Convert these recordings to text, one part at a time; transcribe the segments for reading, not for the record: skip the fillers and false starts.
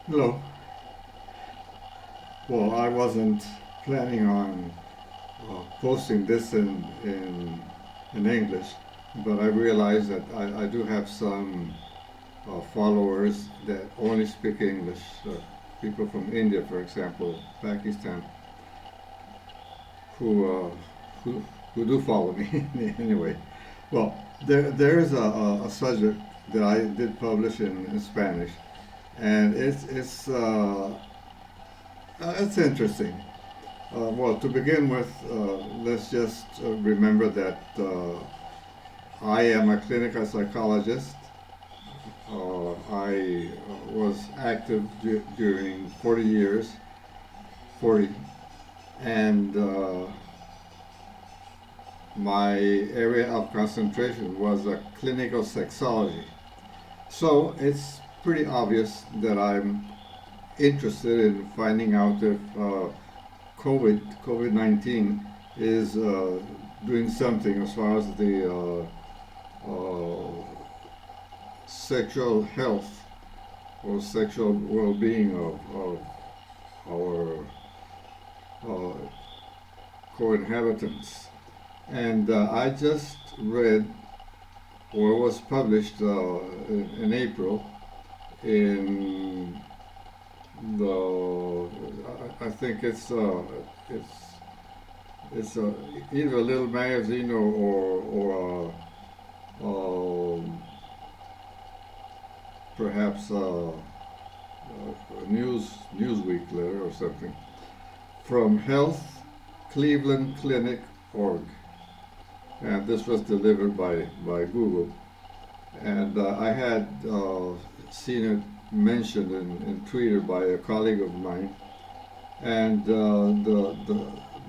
Hello. Well, I wasn't planning on posting this in English, but I realized that I do have some followers that only speak English. People from India, for example, Pakistan, who who who do follow me anyway. Well, there is a subject that I did publish in Spanish, and it's interesting. Well, to begin with, let's just remember that I am a clinical psychologist. I was active during 40 years, 40, and my area of concentration was clinical sexology. So it's pretty obvious that I'm interested in finding out if COVID-19 is doing something as far as the sexual health or sexual well-being of our uh, co-inhabitants. And I just read, or was published in April, in the I think it's either a little magazine or perhaps a Newsweek letter or something from Health Cleveland Clinic org, and this was delivered by Google, and I had seen it mentioned in Twitter by a colleague of mine, and the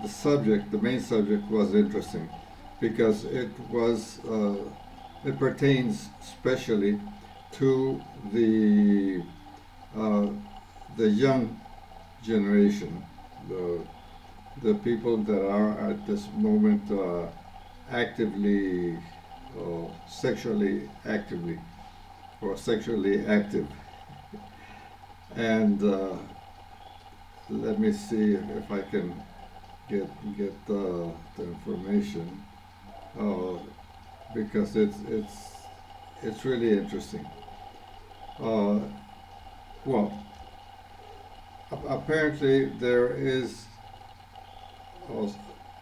subject, the main subject, was interesting because it pertains especially to uh, the young generation, the people that are at this moment actively sexually actively or sexually active. And let me see if I can get the information, uh, because it's really interesting. Uh, well, apparently uh,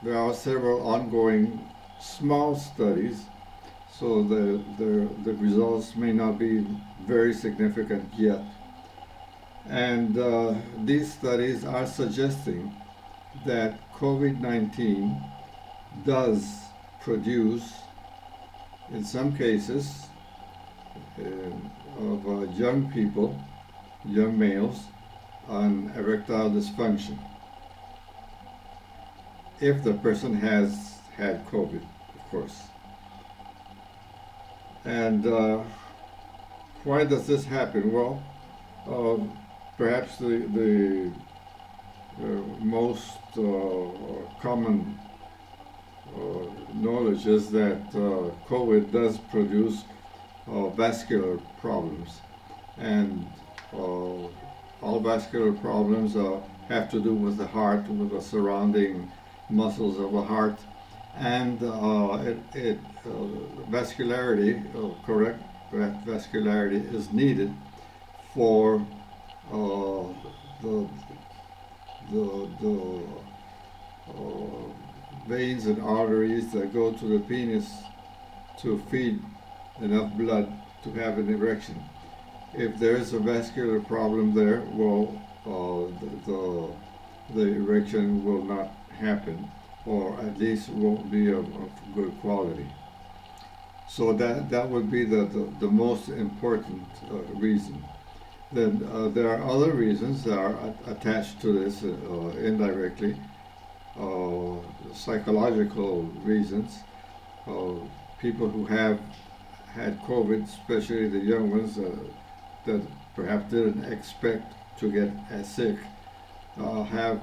there are several ongoing small studies, so the results may not be very significant yet. And these studies are suggesting that COVID-19 does produce, in some cases, of young people, young males, an erectile dysfunction if the person has had COVID, of course. And why does this happen? Well, uh, perhaps the most common knowledge is that COVID does produce vascular problems, and all vascular problems have to do with the heart, with the surrounding muscles of the heart, and vascularity, correct vascularity, is needed for uh, the the veins and arteries that go to the penis to feed enough blood to have an erection. If there is a vascular problem there, well, the erection will not happen, or at least won't be of good quality. So that would be the most important reason. Then there are other reasons that are attached to this indirectly, psychological reasons. Uh, People who have had COVID, especially the young ones that perhaps didn't expect to get as sick, have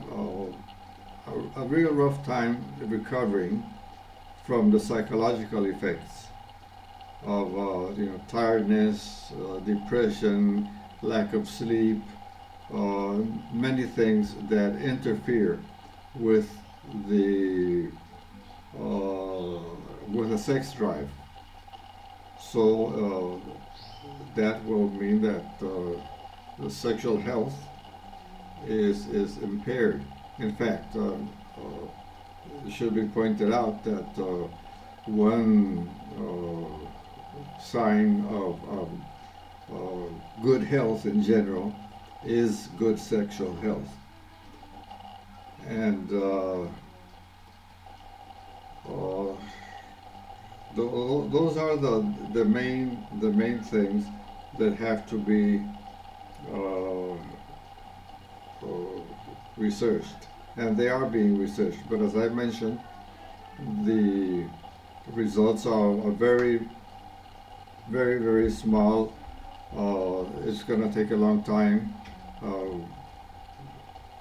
a real rough time recovering from the psychological effects of tiredness, depression, lack of sleep, many things that interfere with the with a sex drive. So that will mean that the sexual health is impaired. In fact, it should be pointed out that one sign of good health in general is good sexual health. And those are the main things that have to be uh, researched, and they are being researched. But as I mentioned, the results are very, very, very small. It's going to take a long time. Uh,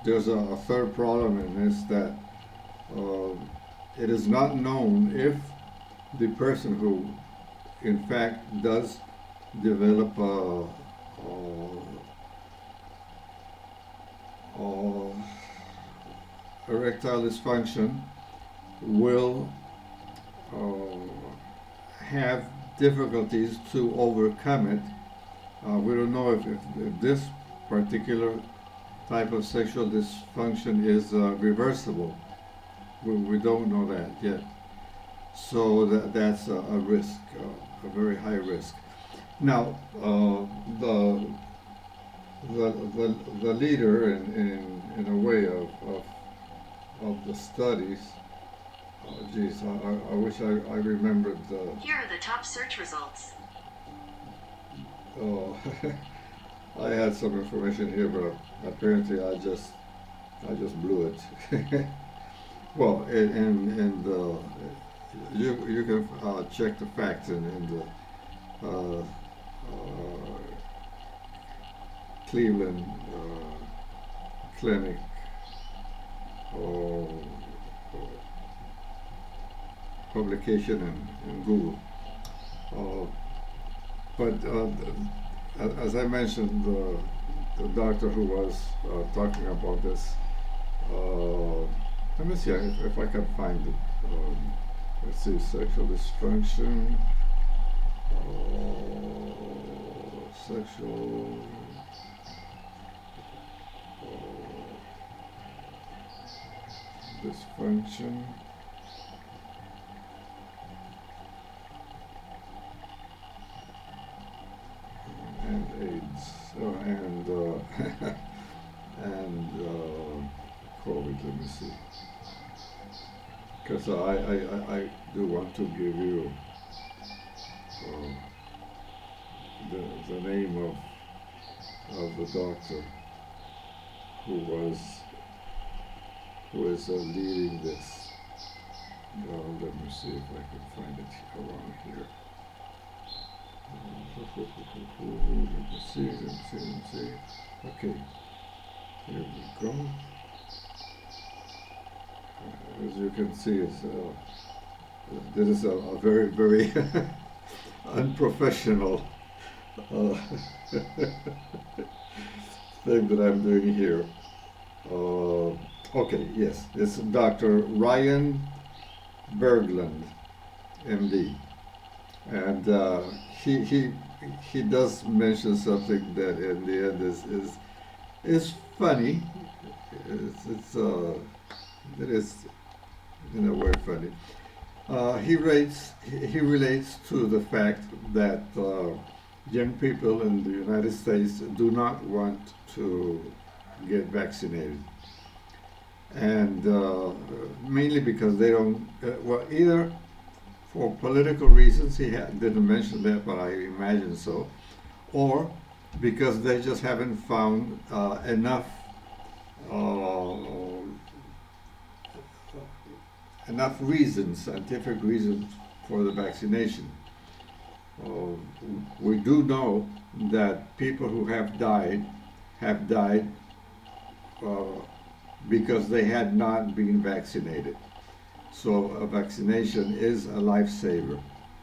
there's a third problem in this, that it is not known if the person who in fact does develop erectile dysfunction will have difficulties to overcome it. We don't know if this particular type of sexual dysfunction is reversible. We don't know that yet. So that's a risk, a very high risk. Now, the leader in a way of the studies. Oh, geez, I wish I remembered the. Here are the top search results. Oh, I had some information here, but apparently I just blew it. Well, and you can check the facts in the Cleveland Clinic publication in Google. But as I mentioned, the doctor who was talking about this, let me see if I can find it. Let's see, sexual dysfunction, sexual dysfunction. And AIDS, and and COVID. Let me see, because I do want to give you the name of the doctor who is leading this. Let me see if I can find it around here. Let me see. Okay, here we go. As you can see, this is a very, very unprofessional thing that I'm doing here. Okay, yes, it's Dr. Ryan Berglund, MD. And he does mention something that in the end is funny. It is in a way funny. He relates to the fact that young people in the United States do not want to get vaccinated, and mainly because they don't. Well, either for political reasons, he didn't mention that, but I imagine so, or because they just haven't found enough reasons, scientific reasons for the vaccination. We do know that people who have died because they had not been vaccinated. So a vaccination is a lifesaver,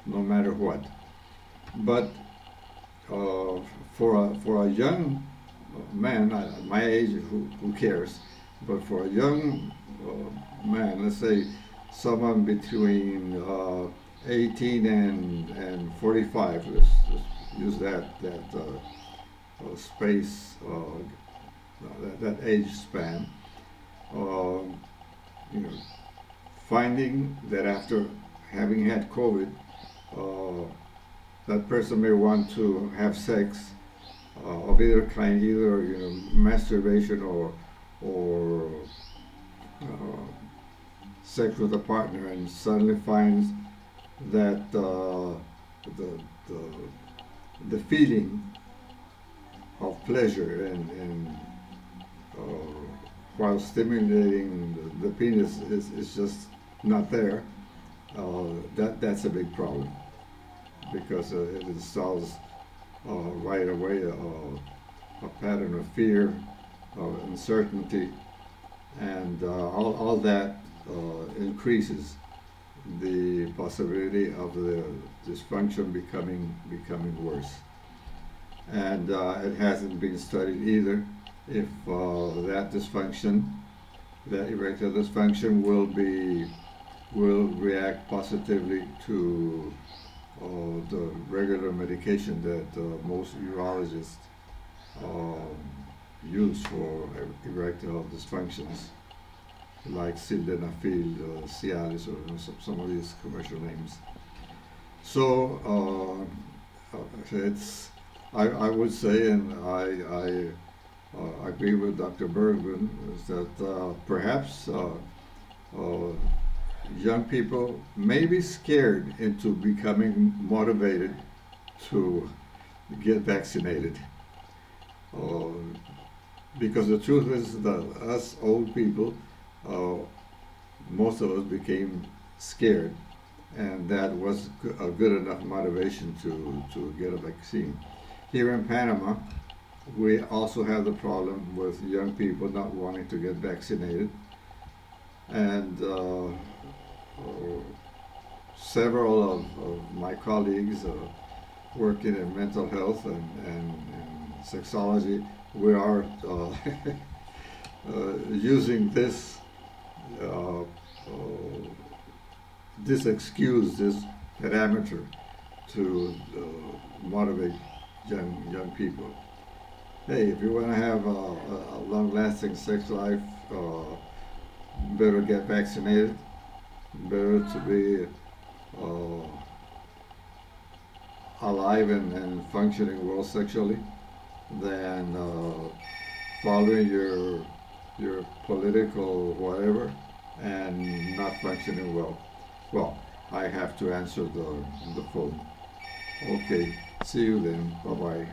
no matter what. But for a young man at my age, who cares? But for a young man, let's say someone between 18 and 45, let's use that space, that age span. Um, you know, finding that after having had COVID, uh, that person may want to have sex of either kind, either masturbation or sex with a partner, and suddenly finds that the, the the feeling of pleasure and uh, while stimulating the penis is just not there. That's a big problem because it installs right away a pattern of fear, of uncertainty, and all that increases the possibility of the dysfunction becoming worse. And it hasn't been studied either if that dysfunction, that erectile dysfunction, will react positively to the regular medication that most urologists um, use for erectile dysfunctions, like sildenafil, Cialis, or some of these commercial names. So it's I would say, and I agree with Dr. Bergman, is that perhaps young people may be scared into becoming motivated to get vaccinated. Uh, because the truth is that us old people, uh, most of us became scared, and that was a good enough motivation to get a vaccine. Here in Panama, we also have the problem with young people not wanting to get vaccinated, and several of my colleagues working in mental health and sexology, we are using uh, this excuse, this parameter to motivate young people. Hey, if you want to have a long-lasting sex life, better get vaccinated. Better to be uh, alive and functioning well sexually than following your political whatever and not functioning well. Well, I have to answer the phone. Okay, see you then. Bye bye.